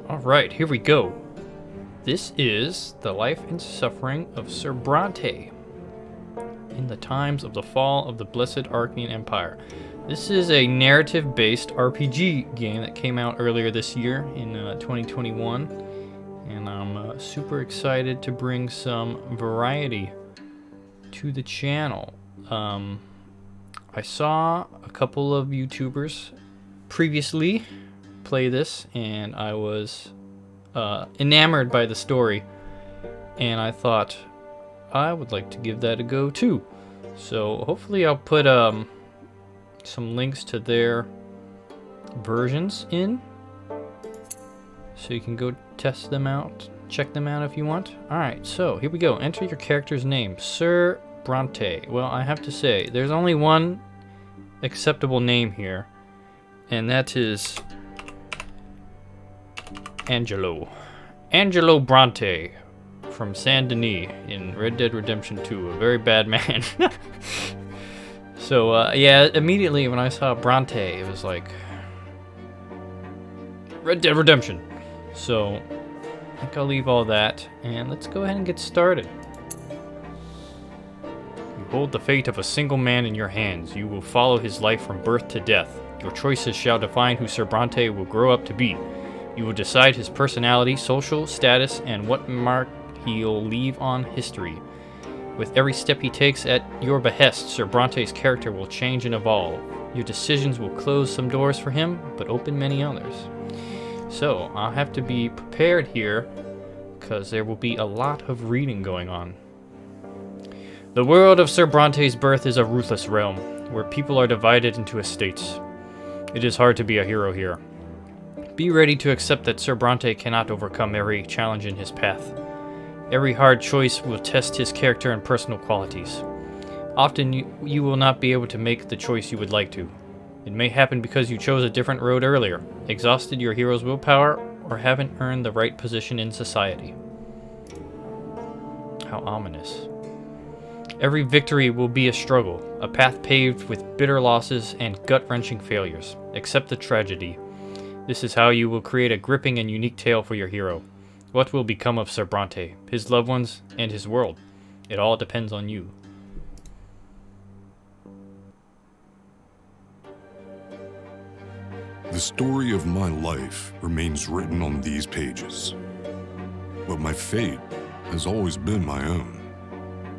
Alright, here we go. This is the life and suffering of Sir Brante in the times of the fall of the Blessed Archean Empire. This is a narrative-based RPG game that came out earlier this year in 2021, and I'm super excited to bring some variety to the channel. I saw a couple of YouTubers previously play this, and I was enamored by the story, and I thought I would like to give that a go too. So hopefully I'll put some links to their versions in, so you can go test them out, check them out if you want. Alright, so here we go. Enter your character's name, Sir Brante. Well, I have to say, there's only one acceptable name here, and that is Angelo Brante from Saint Denis in Red Dead Redemption 2, a very bad man. So yeah, immediately when I saw Brante, it was like Red Dead Redemption. So I think I'll leave all that, and let's go ahead and get started. You hold the fate of a single man in your hands. You will follow his life from birth to death. Your choices shall define who Sir Brante will grow up to be. You will decide his personality, social status, and what mark he'll leave on history. With every step he takes at your behest, Sir Brante's character will change and evolve. Your decisions will close some doors for him, but open many others. So, I'll have to be prepared here, because there will be a lot of reading going on. The world of Sir Brante's birth is a ruthless realm, where people are divided into estates. It is hard to be a hero here. Be ready to accept that Sir Brante cannot overcome every challenge in his path. Every hard choice will test his character and personal qualities. Often you will not be able to make the choice you would like to. It may happen because you chose a different road earlier, exhausted your hero's willpower, or haven't earned the right position in society. How ominous. Every victory will be a struggle, a path paved with bitter losses and gut-wrenching failures. Accept the tragedy. This is how you will create a gripping and unique tale for your hero. What will become of Sir Brante, his loved ones, and his world? It all depends on you. The story of my life remains written on these pages. But my fate has always been my own.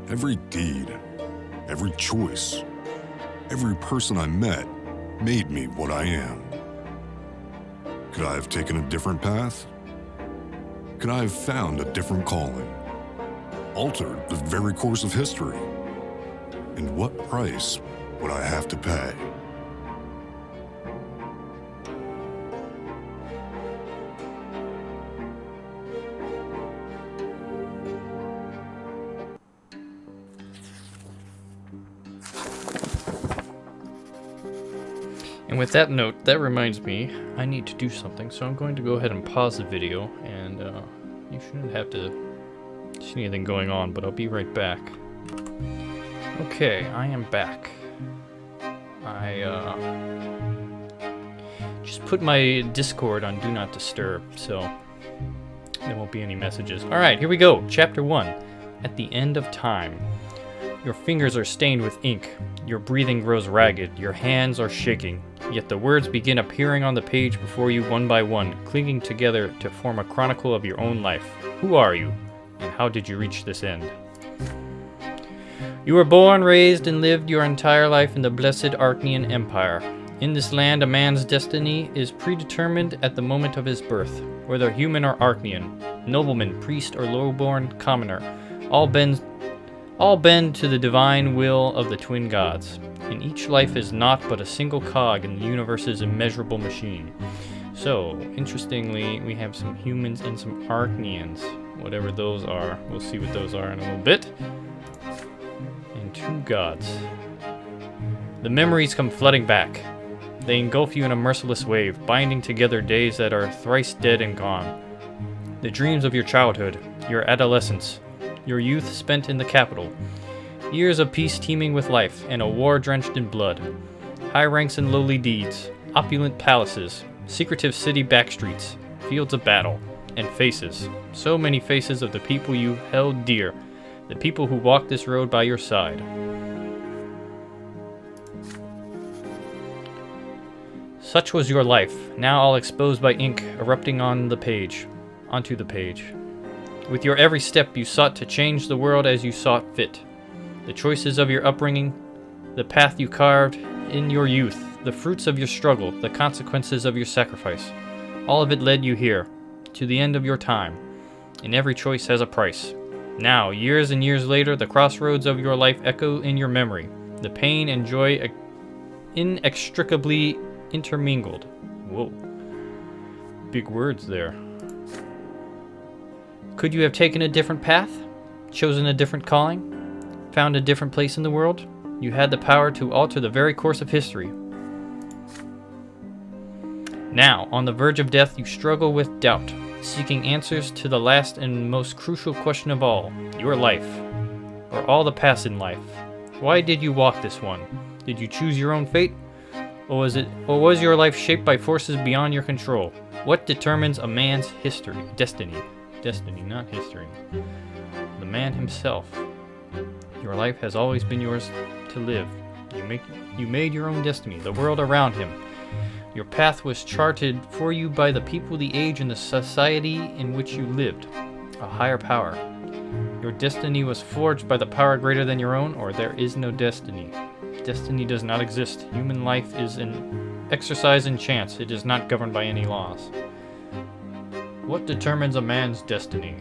Every deed, every choice, every person I met made me what I am. Could I have taken a different path? Could I have found a different calling? Altered the very course of history? And what price would I have to pay? And with that note, that reminds me, I need to do something, so I'm going to go ahead and pause the video, and you shouldn't have to see anything going on, but I'll be right back. Okay, I am back. I just put my Discord on Do Not Disturb, so there won't be any messages. Alright, here we go. Chapter 1. At the End of Time. Your fingers are stained with ink. Your breathing grows ragged. Your hands are shaking. Yet the words begin appearing on the page before you one by one, clinging together to form a chronicle of your own life. Who are you? And how did you reach this end? You were born, raised, and lived your entire life in the Blessed Archean Empire. In this land, a man's destiny is predetermined at the moment of his birth. Whether human or Archean, nobleman, priest, or low-born commoner, all bend to the divine will of the twin gods. And each life is naught but a single cog in the universe's immeasurable machine. So, interestingly, we have some humans and some Archeans, whatever those are. We'll see what those are in a little bit. And two gods. The memories come flooding back. They engulf you in a merciless wave, binding together days that are thrice dead and gone. The dreams of your childhood, your adolescence, your youth spent in the capital. Years of peace teeming with life, and a war drenched in blood. High ranks and lowly deeds, opulent palaces, secretive city backstreets, fields of battle, and faces, so many faces of the people you held dear, the people who walked this road by your side. Such was your life, now all exposed by ink erupting onto the page. With your every step you sought to change the world as you saw fit. The choices of your upbringing, the path you carved in your youth, the fruits of your struggle, the consequences of your sacrifice. All of it led you here, to the end of your time, and every choice has a price. Now, years and years later, the crossroads of your life echo in your memory, the pain and joy inextricably intermingled. Whoa. Big words there. Could you have taken a different path? Chosen a different calling? Found a different place in the world? You had the power to alter the very course of history. Now, on the verge of death, you struggle with doubt, seeking answers to the last and most crucial question of all, your life, or all the past in life. Why did you walk this one? Did you choose your own fate? Or was your life shaped by forces beyond your control? What determines a man's destiny, not history. The man himself. Your life has always been yours to live. You made your own destiny, the world around him. Your path was charted for you by the people, the age, and the society in which you lived. A higher power. Your destiny was forged by the power greater than your own, or there is no destiny. Destiny does not exist. Human life is an exercise in chance. It is not governed by any laws. What determines a man's destiny?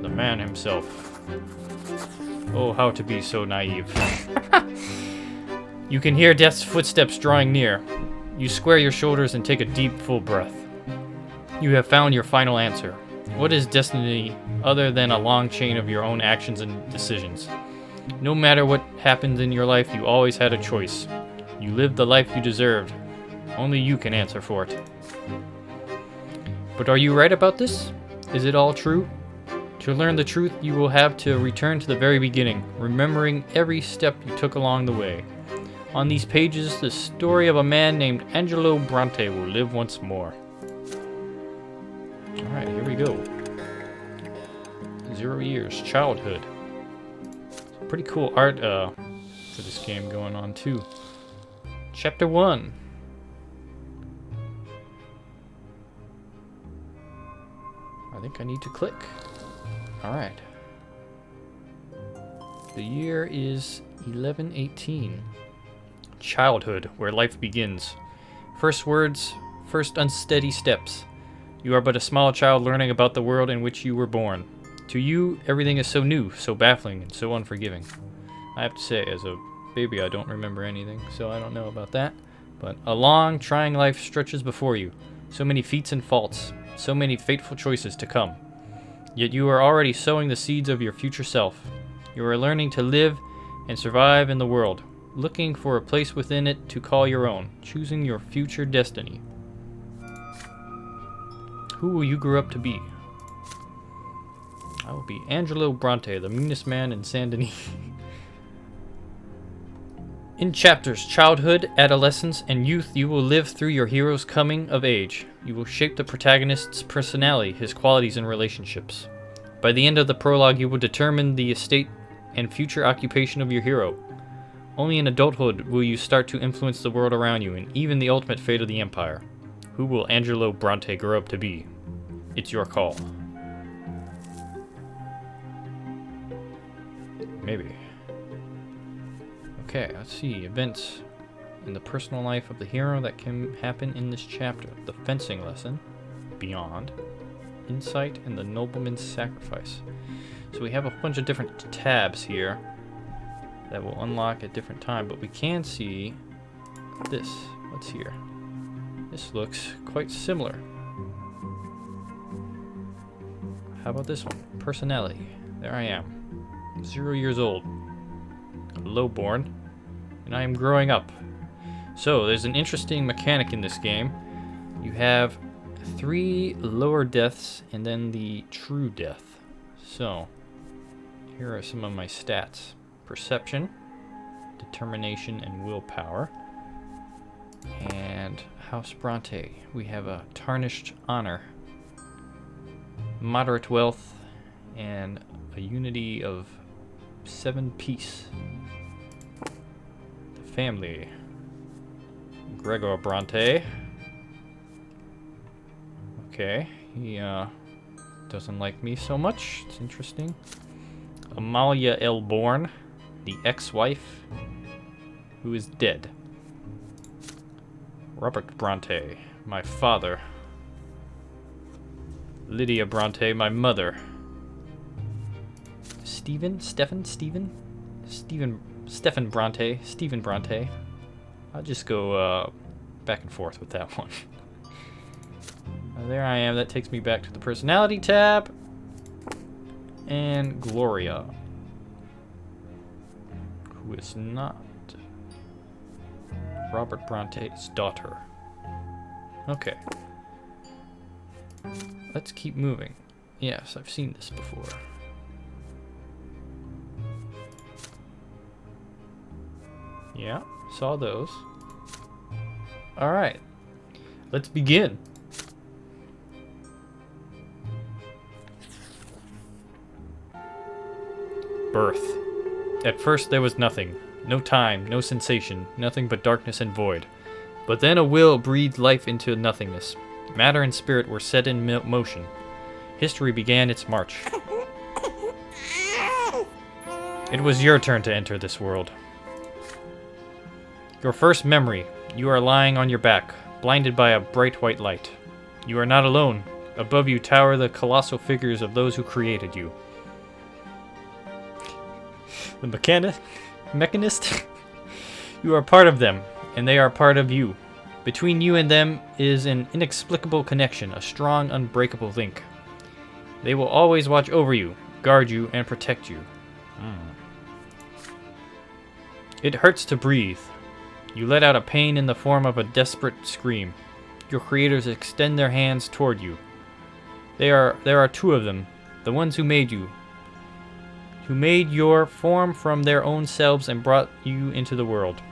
The man himself. Oh, how to be so naive. You can hear death's footsteps drawing near. You square your shoulders and take a deep, full breath. You have found your final answer. What is destiny other than a long chain of your own actions and decisions? No matter what happened in your life, you always had a choice. You lived the life you deserved. Only you can answer for it. But are you right about this? Is it all true? To learn the truth, you will have to return to the very beginning, remembering every step you took along the way. On these pages, the story of a man named Angelo Brante will live once more. Alright, here we go. 0 years, childhood. Some pretty cool art for this game going on too. Chapter 1. I think I need to click. Alright. The year is 1118. Childhood, where life begins. First words, first unsteady steps. You are but a small child learning about the world in which you were born. To you, everything is so new, so baffling, and so unforgiving. I have to say, as a baby, I don't remember anything, so I don't know about that. But a long, trying life stretches before you. So many feats and faults, so many fateful choices to come. Yet you are already sowing the seeds of your future self. You are learning to live and survive in the world, looking for a place within it to call your own, choosing your future destiny. Who will you grow up to be? I will be Angelo Brante, the meanest man in Saint Denis. In chapters, childhood, adolescence, and youth, you will live through your hero's coming of age. You will shape the protagonist's personality, his qualities, and relationships. By the end of the prologue, you will determine the estate and future occupation of your hero. Only in adulthood will you start to influence the world around you, and even the ultimate fate of the Empire. Who will Angelo Brante grow up to be? It's your call. Maybe. Okay, let's see. Events in the personal life of the hero that can happen in this chapter. The fencing lesson, Beyond, Insight, and the Nobleman's Sacrifice. So we have a bunch of different tabs here that will unlock at different time, but we can see this. What's here? This looks quite similar. How about this one? Personality. There I am. 0 years old. Lowborn. And I am growing up. So, there's an interesting mechanic in this game. You have 3 lower deaths and then the true death. So, here are some of my stats. Perception, determination, and willpower. And House Brante. We have a tarnished honor. moderate wealth, and a unity of 7 peace. The family. Gregor Brante. Okay, he doesn't like me so much. It's interesting. Amalia Elborn, the ex-wife, who is dead. Robert Brante, my father. Lydia Brante, my mother. Stephen Brante. I'll just go back and forth with that one. There I am. That takes me back to the personality tab. And Gloria, who is not Robert Bronte's daughter. Okay. Let's keep moving. Yes, I've seen this before. Yeah, saw those. Alright. Let's begin. Birth. At first there was nothing. No time, no sensation, nothing but darkness and void. But then a will breathed life into nothingness. Matter and spirit were set in motion. History began its march. It was your turn to enter this world. Your first memory. You are lying on your back, blinded by a bright white light. You are not alone. Above you tower the colossal figures of those who created you. The mechanist? You are part of them, and they are part of you. Between you and them is an inexplicable connection, a strong, unbreakable link. They will always watch over you, guard you, and protect you. It hurts to breathe. You let out a pain in the form of a desperate scream. Your creators extend their hands toward you. There are 2 of them, the ones who made you, who made your form from their own selves and brought you into the world.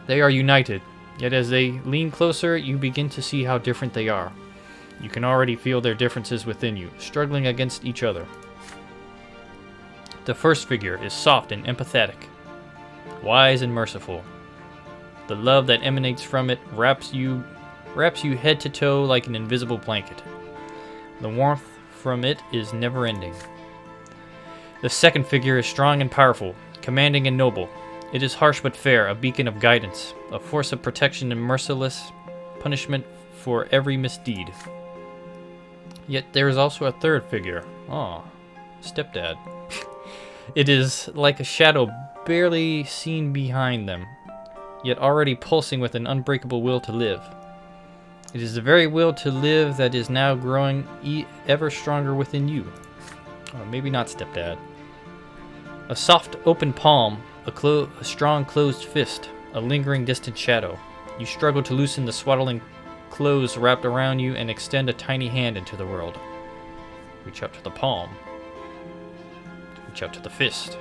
They are united, yet as they lean closer, you begin to see how different they are. You can already feel their differences within you, struggling against each other. The first figure is soft and empathetic, wise and merciful. The love that emanates from it wraps you head to toe like an invisible blanket. The warmth from it is never-ending. The second figure is strong and powerful, commanding and noble. It is harsh but fair, a beacon of guidance, a force of protection and merciless punishment for every misdeed. Yet there is also a third figure. Oh, stepdad. It is like a shadow barely seen behind them, yet already pulsing with an unbreakable will to live. It is the very will to live that is now growing ever stronger within you. Or maybe not stepdad. A soft open palm, a strong closed fist, a lingering distant shadow. You struggle to loosen the swaddling clothes wrapped around you and extend a tiny hand into the world. Reach out to the palm. Reach out to the fist.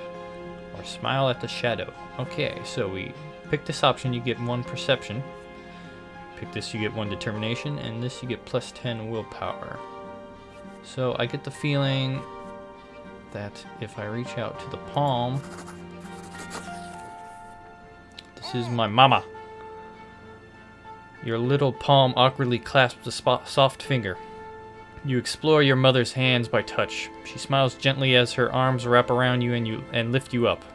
Or smile at the shadow. Okay, so we pick this option, you get 1 perception. Pick this, you get 1 determination, and this you get plus 10 willpower. So I get the feeling that if I reach out to the palm, this is my mama. Your little palm awkwardly clasps a soft finger. You explore your mother's hands by touch. She smiles gently as her arms wrap around you and lift you up.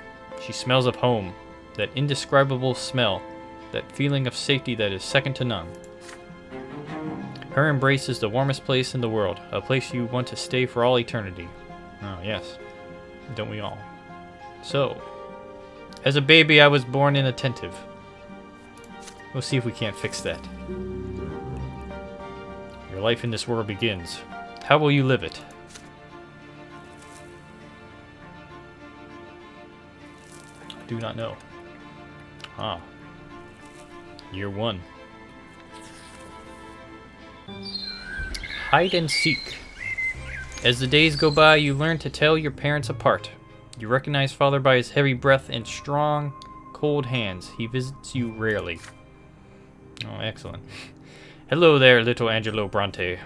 She smells of home, that indescribable smell, that feeling of safety that is second to none. Her embrace is the warmest place in the world, a place you want to stay for all eternity. Oh, yes. Don't we all? So, as a baby, I was born inattentive. We'll see if we can't fix that. Your life in this world begins. How will you live it? I do not know. Ah. Year 1. Hide and seek. As the days go by, you learn to tell your parents apart. You recognize father by his heavy breath and strong, cold hands. He visits you rarely. Oh, excellent. Hello there, little Angelo Brante.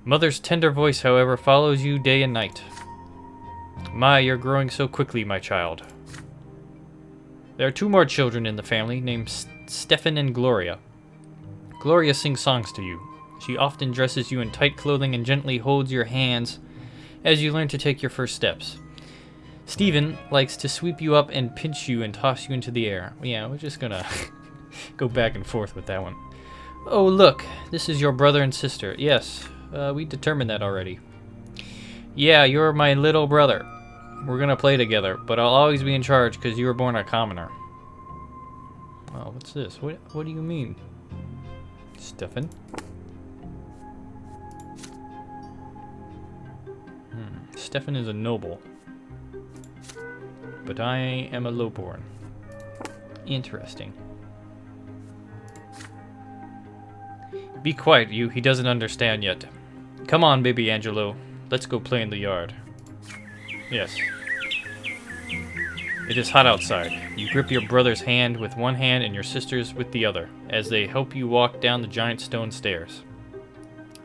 Mother's tender voice, however, follows you day and night. My, you're growing so quickly, my child. There are 2 more children in the family, named Stefan and Gloria. Gloria sings songs to you. She often dresses you in tight clothing and gently holds your hands as you learn to take your first steps. Stephen likes to sweep you up and pinch you and toss you into the air. Yeah, we're just gonna go back and forth with that one. Oh, look, this is your brother and sister. Yes, we determined that already. Yeah, you're my little brother. We're gonna play together, but I'll always be in charge because you were born a commoner. Oh, what's this? What do you mean, Stefan? Stefan is a noble, but I am a lowborn. Interesting. Be quiet, you. He doesn't understand yet. Come on, baby Angelo. Let's go play in the yard. Yes. It is hot outside. You grip your brother's hand with one hand and your sister's with the other, as they help you walk down the giant stone stairs.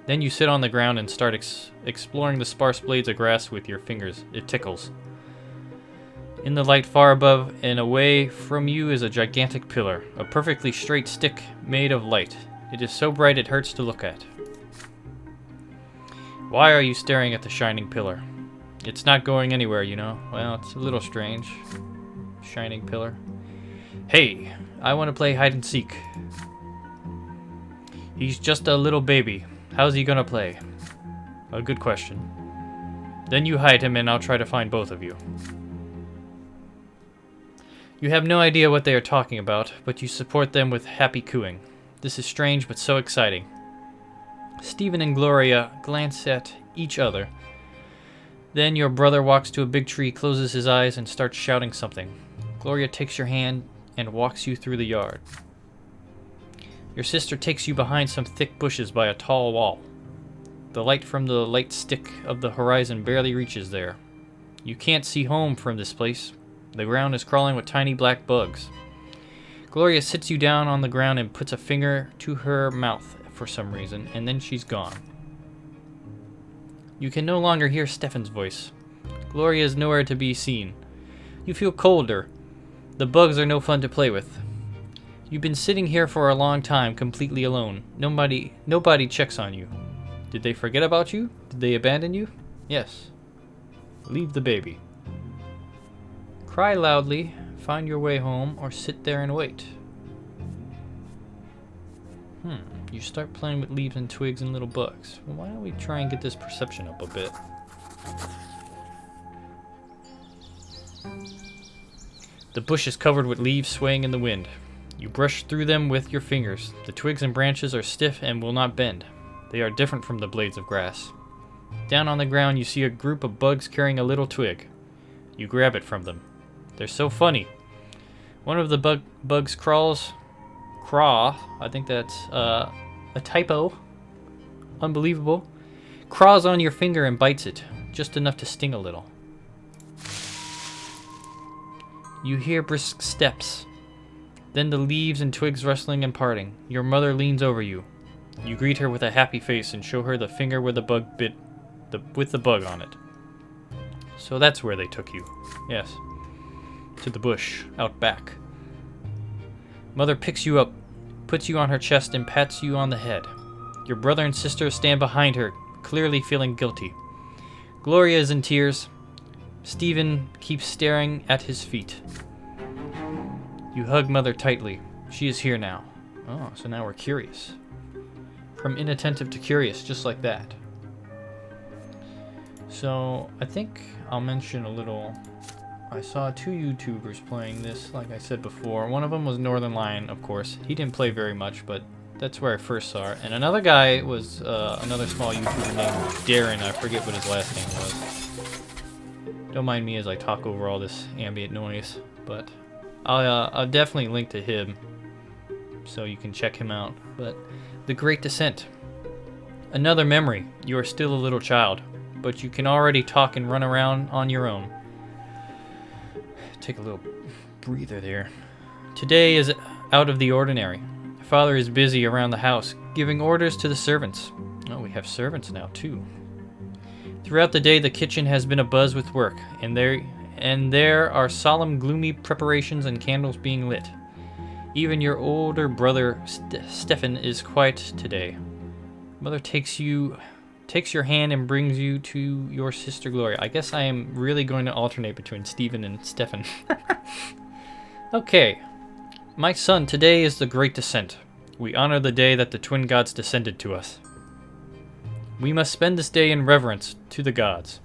Then you sit on the ground and start exploring the sparse blades of grass with your fingers. It tickles. In the light far above and away from you is a gigantic pillar, a perfectly straight stick made of light. It is so bright it hurts to look at. Why are you staring at the shining pillar? It's not going anywhere, you know. Well, it's a little strange. Shining pillar. Hey, I want to play hide and seek. He's just a little baby. How's he gonna play? A good question. Then you hide him and I'll try to find both of you. You have no idea what they are talking about, but you support them with happy cooing. This is strange but so exciting. Stephen and Gloria glance at each other. Then your brother walks to a big tree, closes his eyes, and starts shouting something. Gloria takes your hand and walks you through the yard. Your sister takes you behind some thick bushes by a tall wall. The light from the light stick of the horizon barely reaches there. You can't see home from this place. The ground is crawling with tiny black bugs. Gloria sits you down on the ground and puts a finger to her mouth for some reason, and then she's gone. You can no longer hear Stefan's voice. Gloria is nowhere to be seen. You feel colder. The bugs are no fun to play with. You've been sitting here for a long time, completely alone. Nobody checks on you. Did they forget about you? Did they abandon you? Yes. Leave the baby. Cry loudly, find your way home, or sit there and wait. You start playing with leaves and twigs and little bugs. Well, why don't we try and get this perception up a bit? The bush is covered with leaves swaying in the wind. You brush through them with your fingers. The twigs and branches are stiff and will not bend. They are different from the blades of grass. Down on the ground you see a group of bugs carrying a little twig. You grab it from them. They're so funny. One of the bugs crawls. I think that's a typo. Unbelievable. Crawls on your finger and bites it, just enough to sting a little. You hear brisk steps. Then the leaves and twigs rustling and parting. Your mother leans over you. You greet her with a happy face and show her the finger where the bug bit, with the bug on it. So that's where they took you. Yes. To the bush, out back. Mother picks you up, puts you on her chest, and pats you on the head. Your brother and sister stand behind her, clearly feeling guilty. Gloria is in tears. Stephen keeps staring at his feet. You hug Mother tightly. She is here now. Oh, so now we're curious. From inattentive to curious, just like that. So, I think I'll mention a little... I saw 2 YouTubers playing this, like I said before. One of them was Northern Lion, of course. He didn't play very much, but that's where I first saw it. And another guy was another small YouTuber named Darren. I forget what his last name was. Don't mind me as I talk over all this ambient noise, but I'll definitely link to him so you can check him out. But The Great Descent. Another memory. You are still a little child, but you can already talk and run around on your own. Take a little breather there. Today is out of the ordinary. Father is busy around the house, giving orders to the servants. Oh, we have servants now, too. Throughout the day, the kitchen has been abuzz with work, and there are solemn, gloomy preparations and candles being lit. Even your older brother, Stefan, is quiet today. Mother takes your hand and brings you to your sister Gloria. I guess I am really going to alternate between Stephen and Stefan. Okay. My son, today is the Great Descent. We honor the day that the twin gods descended to us. We must spend this day in reverence to the gods.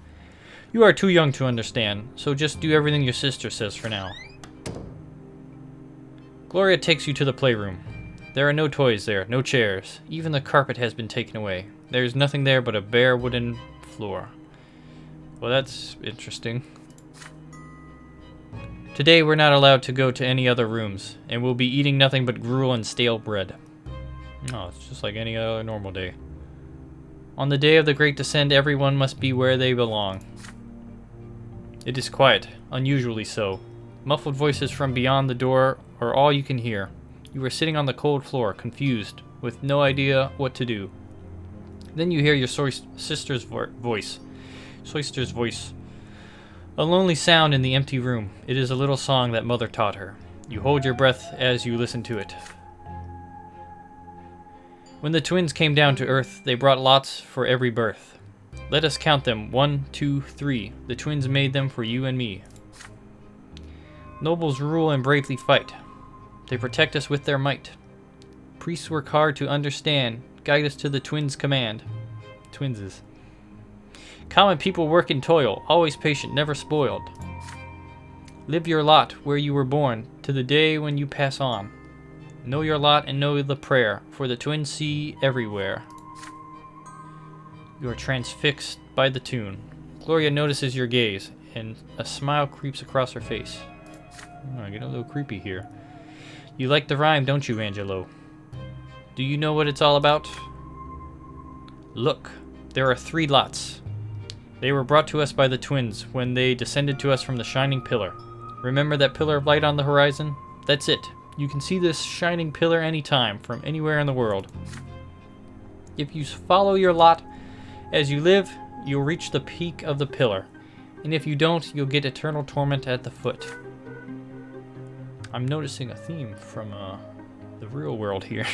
You are too young to understand, so just do everything your sister says for now. Gloria takes you to the playroom. There are no toys there, no chairs. Even the carpet has been taken away. There is nothing there but a bare wooden floor. Well, that's interesting. Today we're not allowed to go to any other rooms, and we'll be eating nothing but gruel and stale bread. Oh, it's just like any other normal day. On the day of the Great Descent, everyone must be where they belong. It is quiet, unusually so. Muffled voices from beyond the door are all you can hear. You are sitting on the cold floor, confused, with no idea what to do. Then you hear your sister's voice. Soyster's voice. A lonely sound in the empty room. It is a little song that Mother taught her. You hold your breath as you listen to it. When the twins came down to earth, they brought lots for every birth. Let us count them. 1, 2, 3. The twins made them for you and me. Nobles rule and bravely fight. They protect us with their might. Priests work hard to understand, guide us to the twins' command. Twinses. Common people work and toil, always patient, never spoiled. Live your lot where you were born, to the day when you pass on. Know your lot and know the prayer, for the twins see everywhere. You are transfixed by the tune. Gloria notices your gaze, and a smile creeps across her face. Oh, I get a little creepy here. You like the rhyme, don't you, Angelo? Do you know what it's all about? Look, there are 3 lots. They were brought to us by the twins when they descended to us from the shining pillar. Remember that pillar of light on the horizon? That's it. You can see this shining pillar anytime, from anywhere in the world. If you follow your lot as you live, you'll reach the peak of the pillar. And if you don't, you'll get eternal torment at the foot. I'm noticing a theme from the real world here.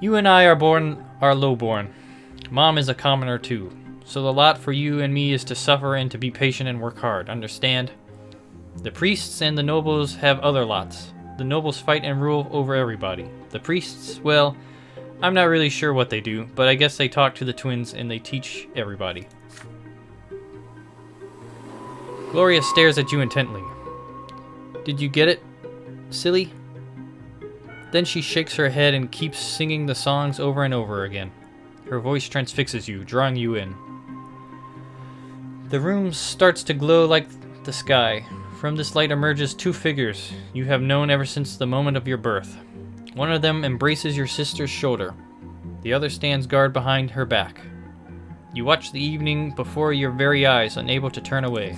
You and I are low-born. Mom is a commoner too. So the lot for you and me is to suffer and to be patient and work hard. Understand? The priests and the nobles have other lots. The nobles fight and rule over everybody. The priests, well, I'm not really sure what they do, but I guess they talk to the twins and they teach everybody. Gloria stares at you intently. Did you get it, silly? Then she shakes her head and keeps singing the songs over and over again. Her voice transfixes you, drawing you in. The room starts to glow like the sky. From this light emerges 2 figures you have known ever since the moment of your birth. One of them embraces your sister's shoulder. The other stands guard behind her back. You watch the evening before your very eyes, unable to turn away.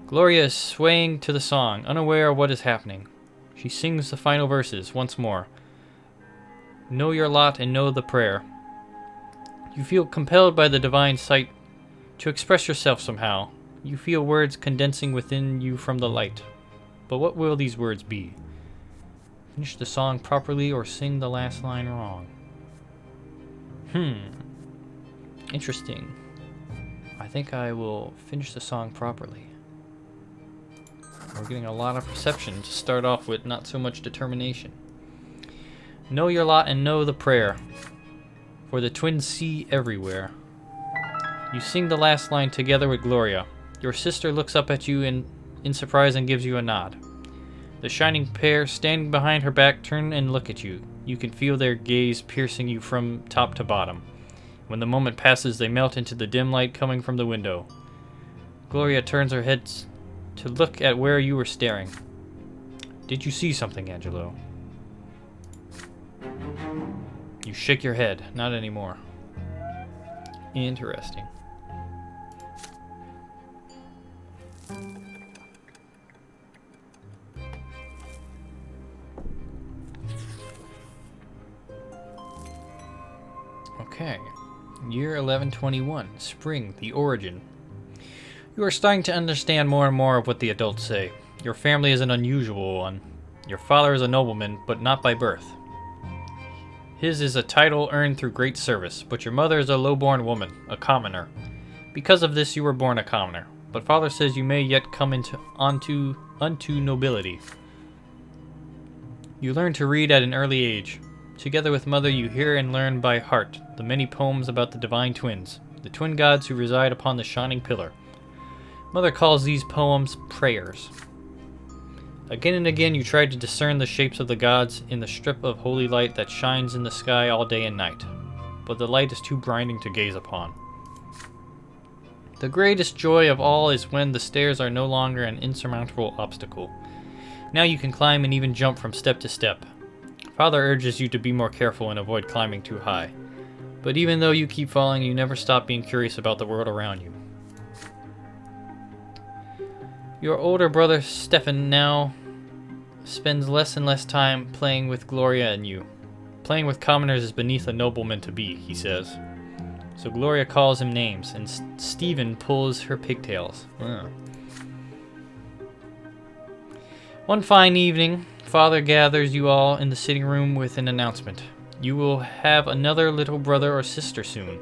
Gloria is swaying to the song, unaware of what is happening. She sings the final verses once more. Know your lot and know the prayer. You feel compelled by the divine sight to express yourself somehow. You feel words condensing within you from the light. But what will these words be? Finish the song properly or sing the last line wrong? Interesting. I think I will finish the song properly. We're getting a lot of perception to start off with, not so much determination. Know your lot and know the prayer, for the twins see everywhere. You sing the last line together with Gloria. Your sister looks up at you in surprise and gives you a nod. The shining pair standing behind her back turn and look at you. You can feel their gaze piercing you from top to bottom. When the moment passes, they melt into the dim light coming from the window. Gloria turns her head to look at where you were staring. Did you see something, Angelo? You shake your head. Not anymore. Interesting. Okay. Year 1121. Spring. The origin. You are starting to understand more and more of what the adults say. Your family is an unusual one. Your father is a nobleman, but not by birth. His is a title earned through great service, but your mother is a low-born woman, a commoner. Because of this, you were born a commoner. But father says you may yet come unto nobility. You learn to read at an early age. Together with mother, you hear and learn by heart the many poems about the divine twins, the twin gods who reside upon the shining pillar. Mother calls these poems prayers. Again and again you try to discern the shapes of the gods in the strip of holy light that shines in the sky all day and night, but the light is too blinding to gaze upon. The greatest joy of all is when the stairs are no longer an insurmountable obstacle. Now you can climb and even jump from step to step. Father urges you to be more careful and avoid climbing too high. But even though you keep falling, you never stop being curious about the world around you. Your older brother Stefan now spends less and less time playing with Gloria and you. Playing with commoners is beneath a nobleman to be, he says. So Gloria calls him names, and Stephen pulls her pigtails. One fine evening, Father gathers you all in the sitting room with an announcement. You will have another little brother or sister soon.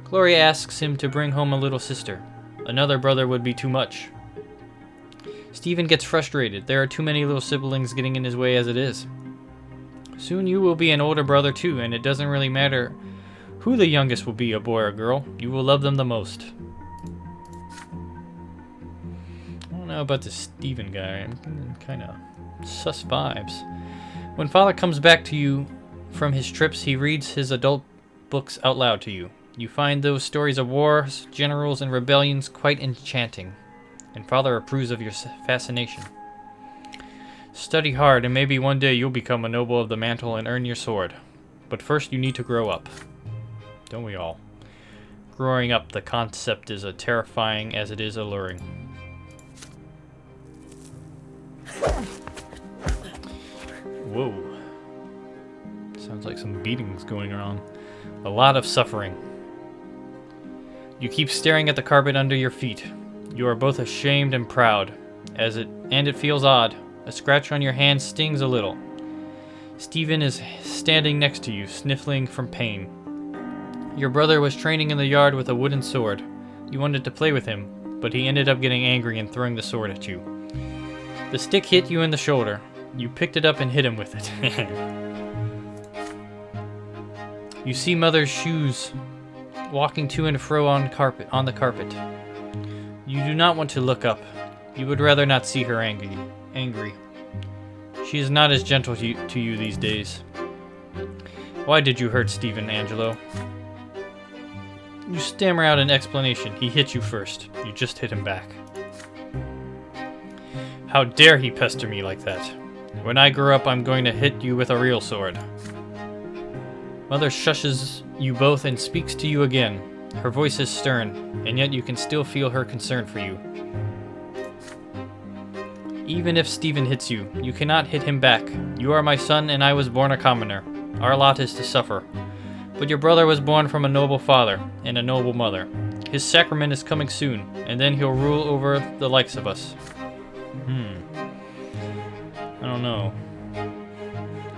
Gloria asks him to bring home a little sister. Another brother would be too much. Stephen gets frustrated. There are too many little siblings getting in his way as it is. Soon you will be an older brother too, and it doesn't really matter who the youngest will be, a boy or girl. You will love them the most. I don't know about this Stephen guy. I'm getting kind of sus vibes. When Father comes back to you from his trips, he reads his adult books out loud to you. You find those stories of wars, generals, and rebellions quite enchanting, and Father approves of your fascination. Study hard, and maybe one day you'll become a noble of the mantle and earn your sword. But first you need to grow up. Don't we all? Growing up, the concept is as terrifying as it is alluring. Whoa. Sounds like some beatings going on. A lot of suffering. You keep staring at the carpet under your feet. You are both ashamed and proud, and it feels odd. A scratch on your hand stings a little. Stephen is standing next to you, sniffling from pain. Your brother was training in the yard with a wooden sword. You wanted to play with him, but he ended up getting angry and throwing the sword at you. The stick hit you in the shoulder. You picked it up and hit him with it. You see Mother's shoes walking to and fro on the carpet. You do not want to look up. You would rather not see her angry. She is not as gentle to you these days. Why did you hurt Stephen, Angelo? You stammer out an explanation. He hit you first. You just hit him back. How dare he pester me like that? When I grow up, I'm going to hit you with a real sword. Mother shushes you both and speaks to you again. Her voice is stern, and yet you can still feel her concern for you. Even if Stephen hits you, you cannot hit him back. You are my son, and I was born a commoner. Our lot is to suffer. But your brother was born from a noble father and a noble mother. His sacrament is coming soon, and then he'll rule over the likes of us. I don't know.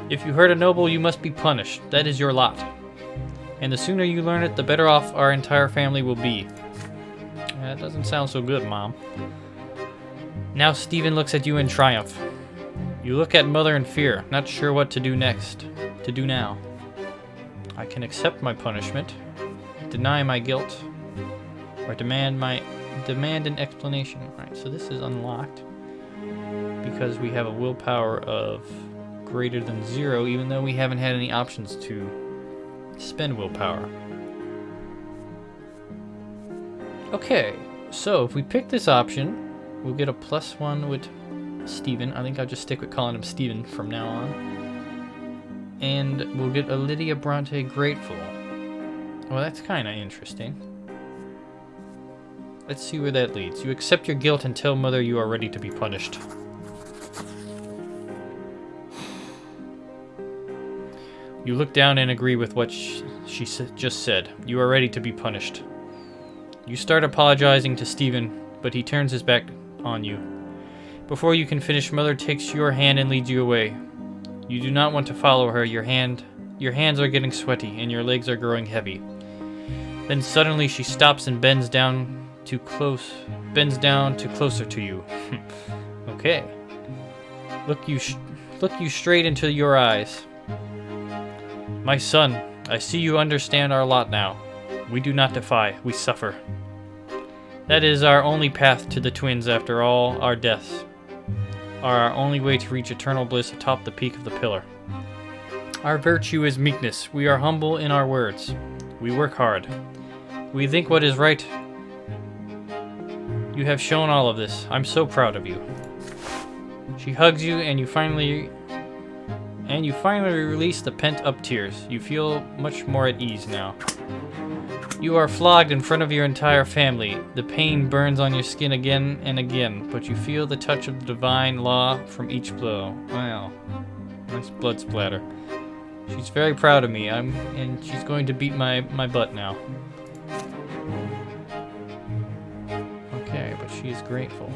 If you hurt a noble, you must be punished. That is your lot. And the sooner you learn it, the better off our entire family will be. That doesn't sound so good, Mom. Now Stephen looks at you in triumph. You look at Mother in fear, not sure what to do next. To do now. I can accept my punishment, deny my guilt, or demand an explanation. Alright, so this is unlocked because we have a willpower of greater than 0, even though we haven't had any options to spend willpower. Okay, so if we pick this option, we'll get a +1 with Stephen. I think I'll just stick with calling him Stephen from now on. And we'll get a Lydia Bronte grateful. Well, that's kind of interesting. Let's see where that leads. You accept your guilt and tell Mother you are ready to be punished. You look down and agree with what just said. You are ready to be punished. You start apologizing to Stephen, but he turns his back on you. Before you can finish, Mother takes your hand and leads you away. You do not want to follow her. Your hands are getting sweaty and your legs are growing heavy. Then suddenly she stops and bends down to closer to you. Okay. Look you straight into your eyes. My son, I see you understand our lot now. We do not defy, we suffer. That is our only path to the twins after all our deaths. Are our only way to reach eternal bliss atop the peak of the pillar. Our virtue is meekness. We are humble in our words. We work hard. We think what is right. You have shown all of this. I'm so proud of you. She hugs you and you finally release the pent-up tears. You feel much more at ease now. You are flogged in front of your entire family. The pain burns on your skin again and again, but you feel the touch of the divine law from each blow. Wow. Nice blood splatter. She's very proud of me, and she's going to beat my butt now. Okay, but she is grateful.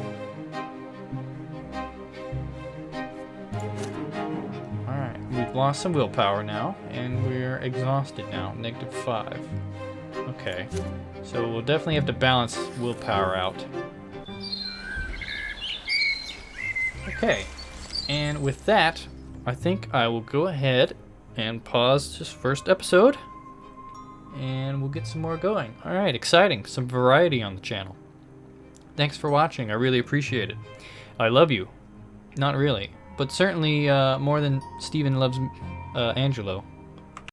Alright, we've lost some willpower now, and we're exhausted now. -5. Okay, so we'll definitely have to balance willpower out. Okay, and with that, I think I will go ahead and pause this first episode, and we'll get some more going. Alright, exciting. Some variety on the channel. Thanks for watching. I really appreciate it. I love you. Not really, but certainly more than Steven loves Angelo.